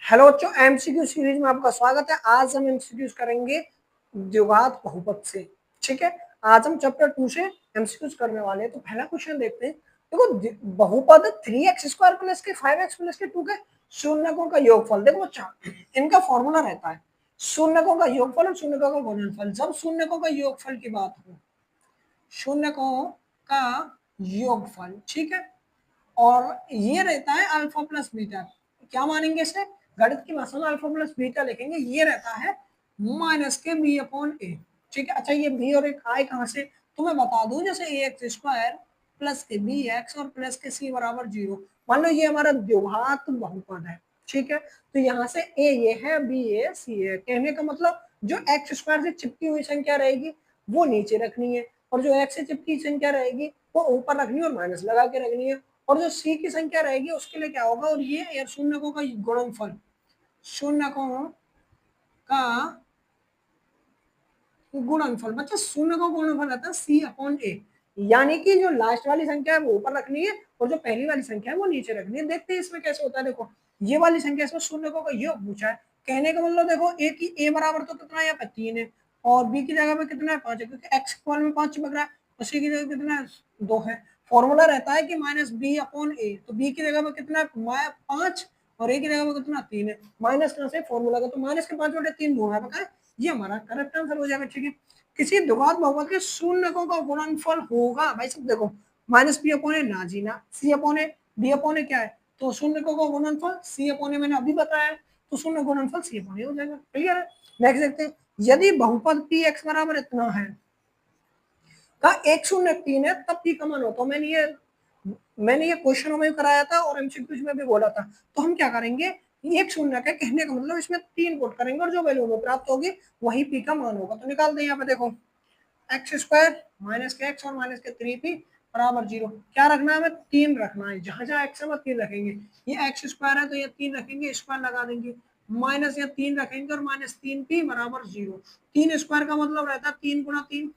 Hello बच्चों, MCQ series में आपका स्वागत है। आज हम एमसीक्यूज करेंगे द्विघात बहुपद से। ठीक है, आज हम चैप्टर 2 से एमसीक्यूज करने वाले हैं। तो पहला क्वेश्चन देखते हैं। देखो, बहुपद 3x² प्लस के 5x प्लस के 2 के शून्यकों का योगफल। देखो बच्चा, इनका फॉर्मूला रहता है शून्यकों का योगफल और शून्यकों का गुणनफल। जब शून्यकों का योगफल की बात हो, शून्यकों का योगफल, ठीक है, और ये रहता है अल्फा प्लस बीटा। क्या मानेंगे इसे? गणित की भाषा में अल्फा प्लस बीटा लिखेंगे। ये रहता है माइनस के बी अपॉन ए। ठीक है, अच्छा ये बी और एक आए कहां से, तो मैं बता दूं, जैसे ए एक्स स्क्वायर प्लस के बी एक्स और प्लस के सी बराबर 0। मान लो ये हमारा द्विघात बहुपद है। ठीक है, तो यहाँ से ए ये है, बी ए, सी है। कहने का मतलब जो एक्स स्क्वायर से चिपकी हुई संख्या रहेगी वो नीचे रखनी है, और जो एक्स से चिपकी संख्या रहेगी वो ऊपर रखनी है और माइनस लगा के रखनी है। और जो सी की संख्या रहेगी उसके लिए क्या होगा, और ये शून्यकों का गुणनफल, शून्यकों का गुणनफल मतलब शून्यकों का गुणनफल आता है सी अपॉन ए। यानी कि जो लास्ट वाली संख्या है वो ऊपर रखनी है और जो पहली वाली संख्या है वो नीचे रखनी है। देखते हैं इसमें कैसे होता है। देखो, ये वाली संख्या इसमें शून्यकों का योग पूछा है। कहने का मतलब देखो, ए की ए बराबर तो कितना है, 3 है, और बी की जगह पे कितना है, 5 है, क्योंकि एक्स इक्वल में 5 चिपक रहा है, और सी की जगह कितना है, 2 है। फॉर्मूला रहता है कि माइनस बी अपॉन ए, तो बी की जगह पे कितना है, 5, और ए की जगह पे कितना, 3 है। माइनस कहां से, फॉर्मूला का, तो माइनस के 5/3 होगा पता, ये हमारा करेक्ट आंसर हो जाएगा। ठीक है, किसी द्विघात बहुपद के शून्यकों का गुणनफल होगा, भाई सब देखो, माइनस बी अपॉन ए ना जी ना, सी अपॉन ए, डी अपॉन ए क्या है, तो शून्यकों का गुणनफल सी अपॉन ए मैंने अभी बताया, तो शून्य गुणनफल सी अपॉन ए हो जाएगा। क्लियर है? नेक्स्ट देखते हैं, यदि बहुपद पी एक्स बराबर इतना है का 103 है, तब पी का मान हो। तो मैंने ये क्वेश्चनों में कराया था और एमसीक्यूज में भी बोला था। तो हम क्या करेंगे, एक शून्य का कहने का मतलब इसमें 3 पुट करेंगे और जो वैल्यू हमें प्राप्त होगी वही पी का मान होगा। तो निकाल दें यहाँ पे, देखो एक्स स्क्वायर माइनस के एक्स और माइनस के 3p बराबर 0। क्या रखना है, हमें 3 रखना है। जहां जहां एक्स है वह 3 रखेंगे। ये एक्स स्क्वायर है तो ये 3 रखेंगे, स्क्वायर लगा देंगे, माइनस या 3 रखेंगे और माइनस 3p बराबर 0। 3 स्क्वायर का मतलब रहता है 3 गुना 3,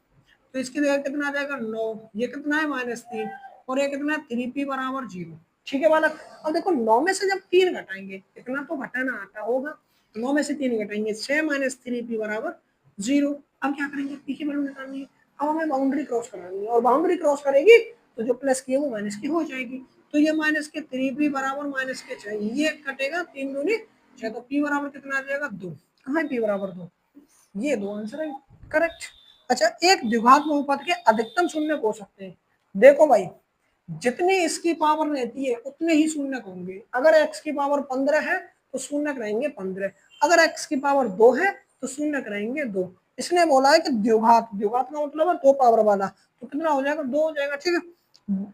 तो इसकी जगह कितना आ जाएगा, 9। ये कितना है, -3, और ये कितना है, 3p बराबर 0। ठीक है बालक, अब देखो 9 में से जब 3 घटाएंगे, इतना तो घटाना आता होगा, 9 में से 3 घटाएंगे, 6 माइनस 3p बराबर 0। अब क्या करेंगे, पी की वैल्यू निकालनी है। अब हमें बाउंड्री क्रॉस करानी है, और बाउंड्री क्रॉस करेगी तो जो प्लस की है वो माइनस की हो जाएगी। तो ये माइनस के 3p बराबर माइनस के 6, ये कटेगा, 3 दूनी 6, तो p बराबर कितना आ जाएगा, 2। कहाँ है p बराबर 2, ये 2 आंसर है करेक्ट। अच्छा, एक द्विघात बहुपद के अधिकतम शून्य हो सकते हैं। देखो भाई, जितनी इसकी पावर रहती है उतने ही शून्य होंगे। अगर x की पावर 15 है तो शून्य रहेंगे 15, अगर x की पावर 2 है तो शून्य रहेंगे 2। इसने बोला है कि द्विघात, द्विघात का मतलब है 2 पावर वाला, तो कितना हो जाएगा, 2 हो जाएगा। ठीक है,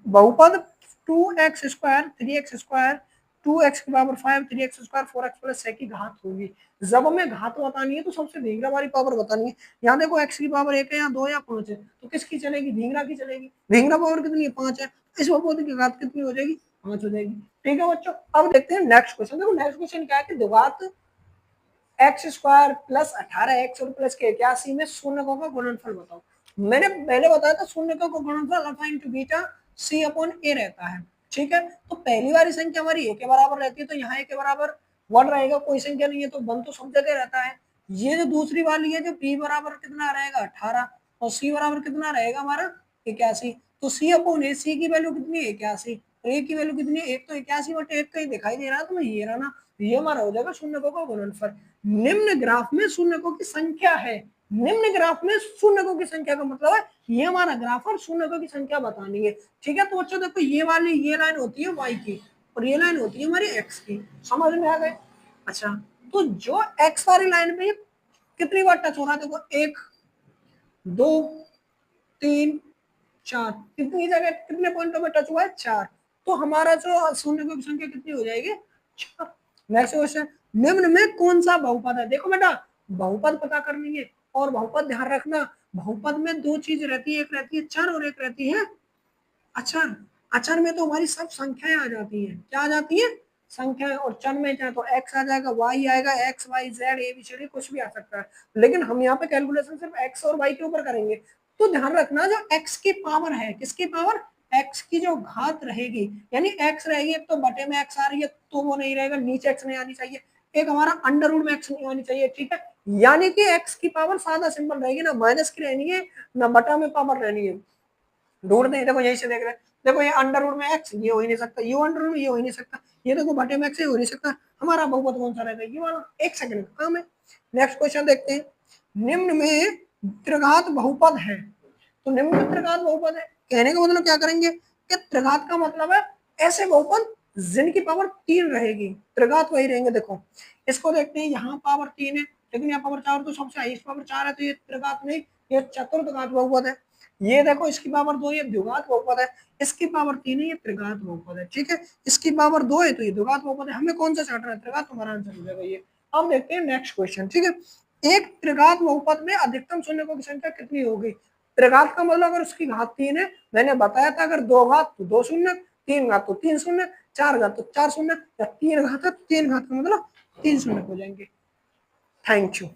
बहुपद 2x² 3x², 2x की पावर 5, 3x² 4x प्लस 6 की घात होगी। जब हमें घात बतानी है तो सबसे धींगरा वाली पावर बतानी है। यहाँ देखो x की पावर 1 है या 2 या 5 है, तो किसकी चलेगी, धींगरा की चलेगी। धींगरा पावर कितनी है, 5 है, इस बहुपद की घात कितनी हो जाएगी, 5 हो जाएगी। ठीक है बच्चों, अब देखते हैं नेक्स्ट क्वेश्चन। देखो नेक्स्ट क्वेश्चन क्या है कि द्विघात x² प्लस 18x और प्लस के 81 में शून्यकों का गुणनफल बताओ। मैंने पहले बताया था शून्यकों का गुणनफल अल्फा इंटू बीटा सी अपॉन ए रहता है। ठीक है, तो पहली वाली संख्या हमारी ए के बराबर रहती है, तो यहाँ ए के बराबर 1 रहेगा, कोई संख्या नहीं है तो 1 तो सब जगह रहता है। ये जो दूसरी वाली है, जो बी बराबर कितना रहेगा, 18, और सी बराबर कितना रहेगा हमारा, 81, तो सी अपॉन ए, सी की वैल्यू कितनी है, 81, ए की वैल्यू कितनी है, एक, तो 81/1 कहीं दिखाई दे रहा है, तो ये रहा ना, ये हमारा हो जाएगा शून्यकों का गुणनफल। निम्न ग्राफ में शून्यकों की संख्या है। निम्न ग्राफ में शून्यकों की संख्या का मतलब है ये हमारा ग्राफ और शून्यकों की संख्या बतानी है। ठीक है, तो बच्चों देखो, ये वाली ये लाइन होती है y की और ये लाइन होती है हमारी x की। समझ में आ गए? अच्छा, तो जो x वाली लाइन पे कितनी बार टच हो रहा है, देखो 1, 2, 3, 4, कितनी जगह कितने पॉइंटों में टच हुआ है, 4। तो हमारा जो शून्यकों की संख्या कितनी हो जाएगी, 4। नेक्स्ट क्वेश्चन, निम्न में कौन सा बहुपद है। देखो बेटा, बहुपद पता करनी है, और बहुपद ध्यान रखना, बहुपद में 2 चीज रहती है, एक रहती है चर और एक रहती है अचर। अचर में तो हमारी सब संख्याएं आ जाती हैं। क्या आ जाती है, संख्याएं। और चर में चाहे तो x आ जाएगा, y आएगा, x y z a b c d कुछ भी आ सकता है। लेकिन हम यहाँ पे कैलकुलेशन सिर्फ x और y के ऊपर करेंगे। तो ध्यान रखना, जो x की पावर है, किसकी पावर, x की जो घात रहेगी, यानी x रहेगी एक, तो बटे में x आ रही है तो वो नहीं रहेगा, नीचे x नहीं आनी चाहिए। एक हमारा अंडर रूट में एक्स नहीं होनी चाहिए, ठीक है। यानी कि एक्स की पावर सादा सिंपल रहेगी, ना माइनस की रहनी है ना बटा में पावर रहनी है। ढूंढ दें, देखो यही से देख रहे हैं, देखो ये अंडर रूट में एक्स, ये हो ही नहीं सकता, ये अंडर रूट में ये हो ही नहीं सकता, ये देखो बटे में एक्स हो नहीं सकता, हमारा बहुपद कौन सा रहेगा, ये वाला। एक सेकंड का काम है। नेक्स्ट क्वेश्चन देखते हैं। निम्न में त्रिघात बहुपद है, तो निम्न में त्रिघात बहुपद है, कहने का मतलब क्या करेंगे कि त्रिघात का मतलब है ऐसे बहुपद जिनकी पावर 3 रहेगी, त्रिघात वही रहेंगे। देखो इसको देखते हैं, यहाँ पावर 3 है लेकिन यहाँ पावर 4, तो सबसे हाईएस्ट पावर 4 है, तो ये त्रिघात नहीं, ये चतुर्थघात बहुपद है। ये देखो इसकी पावर 2, ये द्विघात बहुपद है। इसकी पावर 3 है, ये त्रिघात बहुपद है, ठीक है। इसकी पावर 2 है तो ये द्विघात बहुपद है। हमें कौन सा चार्ट है, त्रिघात, तुम्हारा आंसर हो जाएगा ये। अब देखते हैं नेक्स्ट क्वेश्चन, ठीक है। एक त्रिघात बहुपद में अधिकतम शून्यकों की संख्या कितनी होगी। त्रिघात का मतलब अगर उसकी घात 3 है, मैंने बताया था अगर 2 घात तो 2 शून्य, 3 घात तो 3 शून्य, 4 घात तो 4 शून्य, या 3 घात है तो 3 घात का मतलब 3 शून्य हो जाएंगे। Thank you.